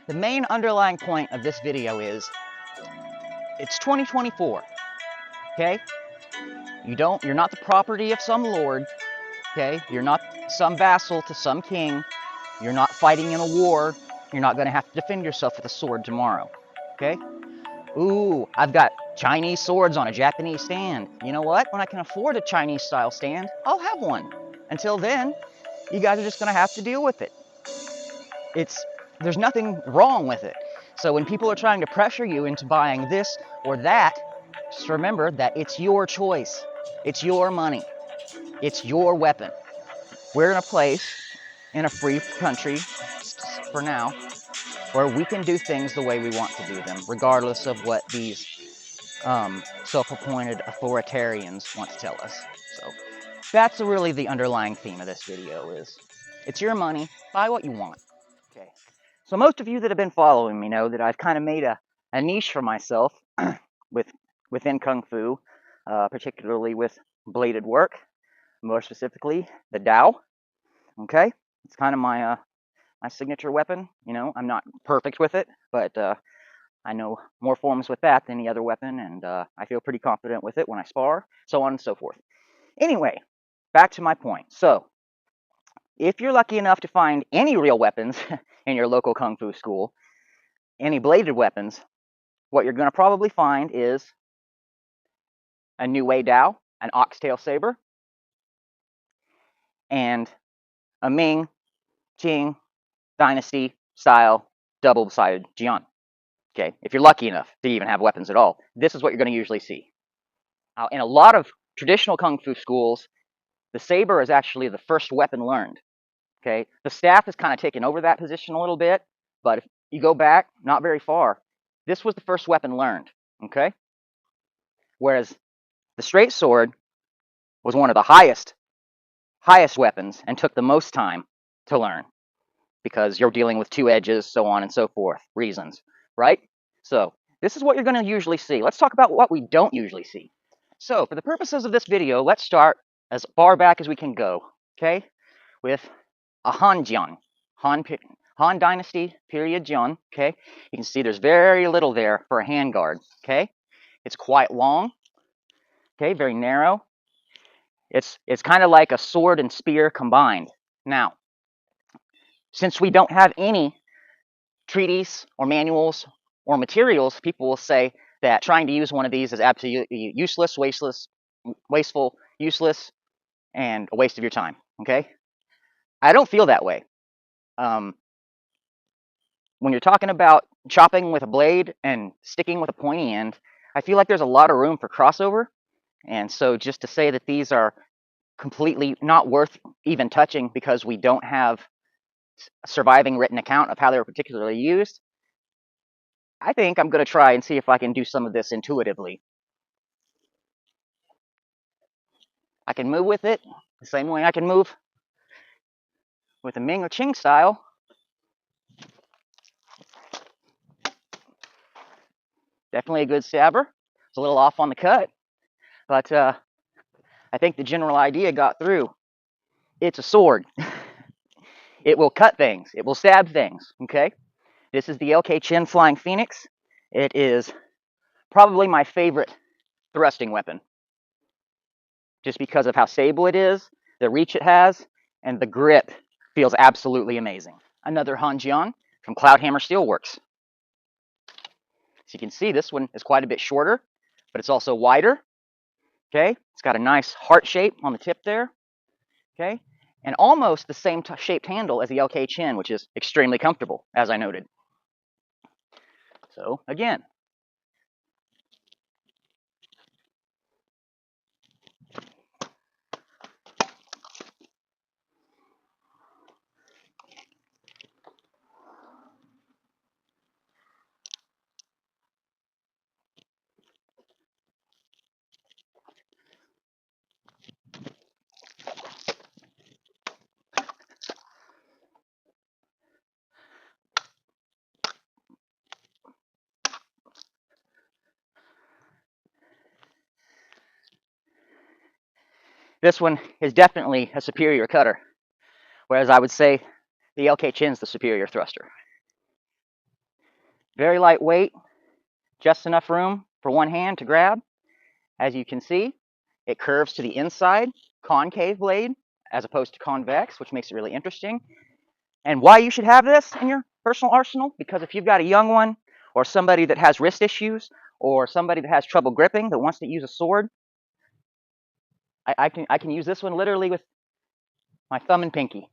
The main underlying point of this video is, it's 2024, okay? You're not the property of some lord, okay? You're not some vassal to some king. You're not fighting in a war. You're not gonna have to defend yourself with a sword tomorrow, okay? Ooh, I've got Chinese swords on a Japanese stand. You know what? When I can afford a Chinese style stand, I'll have one. Until then, you guys are just gonna have to deal with it. There's nothing wrong with it. So when people are trying to pressure you into buying this or that, just remember that it's your choice. It's your money. It's your weapon. We're in a place, in a free country, for now, where we can do things the way we want to do them, regardless of what these self-appointed authoritarians want to tell us. So that's really the underlying theme of this video is, it's your money, buy what you want. Okay. So most of you that have been following me know that I've kind of made a niche for myself within Kung Fu, particularly with bladed work, more specifically the Dao. Okay, it's kind of my signature weapon. You know, I'm not perfect with it, but I know more forms with that than any other weapon, and I feel pretty confident with it when I spar, so on and so forth. Anyway, back to my point. So, if you're lucky enough to find any real weapons in your local Kung Fu school, any bladed weapons, what you're going to probably find is a New Wei Dao, an oxtail saber, and a Ming, Qing, Dynasty style double-sided jian. Okay, if you're lucky enough to even have weapons at all, this is what you're going to usually see. In a lot of traditional Kung Fu schools, the saber is actually the first weapon learned. Okay, the staff has kind of taken over that position a little bit, but if you go back not very far, this was the first weapon learned. Okay, whereas the straight sword was one of the highest weapons and took the most time to learn because you're dealing with two edges, so on and so forth, reasons, right? So this is what you're going to usually see. Let's talk about what we don't usually see. So for the purposes of this video, let's start as far back as we can go, okay, with a Han Jian, Han Dynasty period Jian, okay? You can see there's very little there for a handguard, okay? It's quite long, okay, very narrow. It's kind of like a sword and spear combined. Now, since we don't have any treaties or manuals or materials, people will say that trying to use one of these is absolutely useless, wasteful, useless, and a waste of your time, okay? I don't feel that way. When you're talking about chopping with a blade and sticking with a pointy end, I feel like there's a lot of room for crossover, and so just to say that these are completely not worth even touching because we don't have a surviving written account of how they were particularly used, I think I'm going to try and see if I can do some of this intuitively. I can move with it the same way I can move with a Ming or Qing style. Definitely a good stabber. It's a little off on the cut, but I think the general idea got through. It's a sword. It will cut things. It will stab things, okay? This is the LK Chin Flying Phoenix. It is probably my favorite thrusting weapon, just because of how stable it is, the reach it has, and the grip feels absolutely amazing. Another Han Jian from Cloudhammer Steelworks. So you can see this one is quite a bit shorter, but it's also wider. Okay, it's got a nice heart shape on the tip there. Okay, and almost the same shaped handle as the LK Chin, which is extremely comfortable, as I noted. So again, this one is definitely a superior cutter, whereas I would say the LK Chin's the superior thruster. Very lightweight, just enough room for one hand to grab. As you can see, it curves to the inside, concave blade, as opposed to convex, which makes it really interesting. And why you should have this in your personal arsenal, because if you've got a young one, or somebody that has wrist issues, or somebody that has trouble gripping that wants to use a sword, I can use this one literally with my thumb and pinky.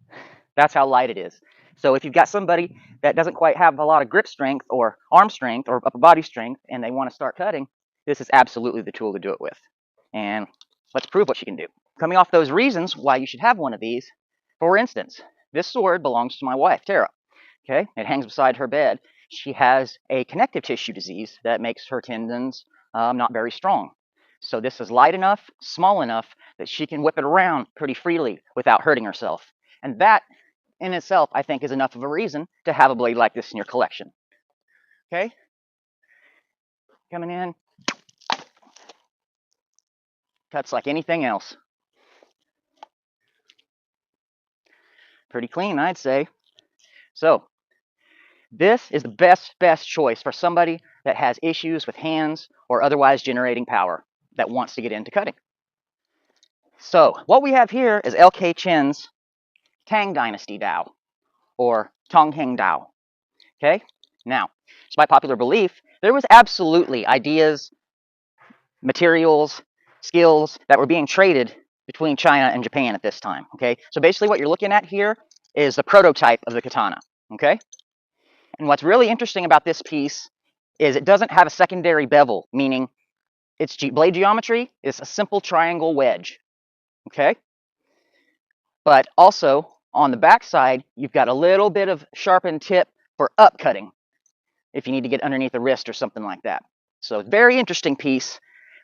That's how light it is. So if you've got somebody that doesn't quite have a lot of grip strength or arm strength or upper body strength and they want to start cutting, this is absolutely the tool to do it with. And let's prove what you can do. Coming off those reasons why you should have one of these, for instance, this sword belongs to my wife, Tara. Okay, it hangs beside her bed. She has a connective tissue disease that makes her tendons not very strong. So this is light enough, small enough that she can whip it around pretty freely without hurting herself. And that in itself, I think, is enough of a reason to have a blade like this in your collection. Okay? Coming in. Cuts like anything else. Pretty clean, I'd say. So, this is the best choice for somebody that has issues with hands or otherwise generating power that wants to get into cutting. So, what we have here is L.K. Chen's Tang Dynasty Dao, or Tongheng Dao. Okay? Now, by popular belief, there was absolutely ideas, materials, skills that were being traded between China and Japan at this time. Okay? So basically what you're looking at here is the prototype of the katana. Okay? And what's really interesting about this piece is it doesn't have a secondary bevel, meaning its blade geometry is a simple triangle wedge. Okay? But also, on the back side, you've got a little bit of sharpened tip for upcutting if you need to get underneath the wrist or something like that. So, very interesting piece,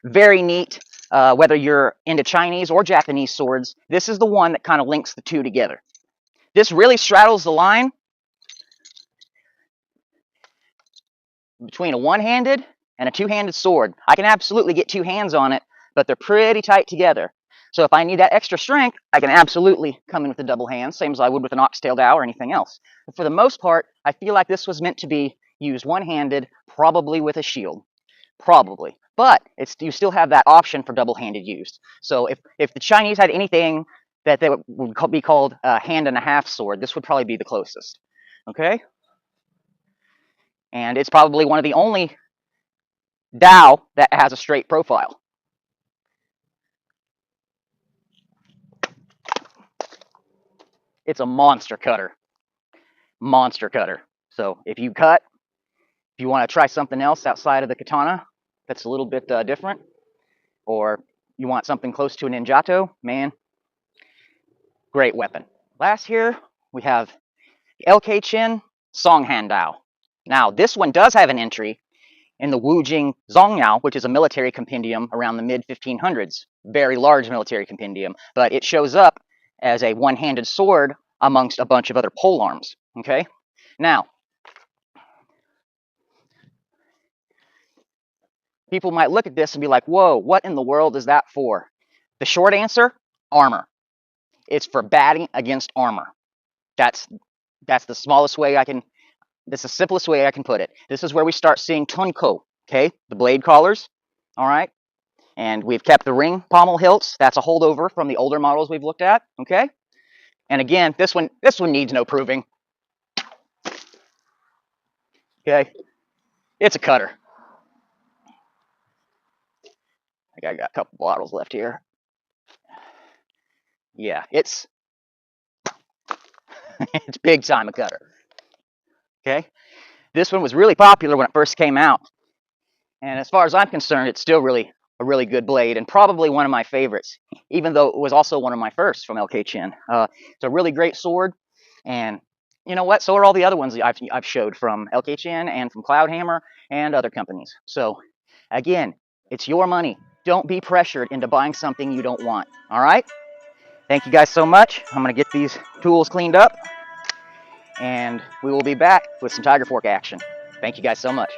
very neat. Whether you're into Chinese or Japanese swords, this is the one that kind of links the two together. This really straddles the line between a one-handed and a two-handed sword. I can absolutely get two hands on it, but they're pretty tight together. So if I need that extra strength, I can absolutely come in with a double hand, same as I would with an oxtail dao or anything else. But for the most part, I feel like this was meant to be used one-handed, probably with a shield. Probably. But you still have that option for double-handed use. So if the Chinese had anything that they would be called a hand-and-a-half sword, this would probably be the closest. Okay? And it's probably one of the only dao that has a straight profile. It's a monster cutter. Monster cutter. So if you cut, if you want to try something else outside of the katana that's a little bit different, or you want something close to a ninjato, man, great weapon. Last here, we have L.K. Chen Songhand Dao. Now, this one does have an entry in the Wujing Zongyao, which is a military compendium around the mid-1500s. Very large military compendium, but it shows up as a one-handed sword amongst a bunch of other pole arms. Okay? Now, people might look at this and be like, whoa, what in the world is that for? The short answer, armor. It's for batting against armor. That's the smallest way I can, that's the simplest way I can put it. This is where we start seeing tunko, okay? The blade collars, all right? And we've kept the ring pommel hilts. That's a holdover from the older models we've looked at, okay? And again, this one needs no proving. Okay? It's a cutter. I got a couple bottles left here. Yeah, it's it's big time a cutter. Okay? This one was really popular when it first came out. And as far as I'm concerned, it's still really a really good blade and probably one of my favorites, even though it was also one of my first from L.K. Chen. It's a really great sword, and you know what? So are all the other ones I've showed from L.K. Chen and from Cloudhammer and other companies. So again, it's your money. Don't be pressured into buying something you don't want. All right? Thank you guys so much. I'm going to get these tools cleaned up, and we will be back with some Tiger Fork action. Thank you guys so much.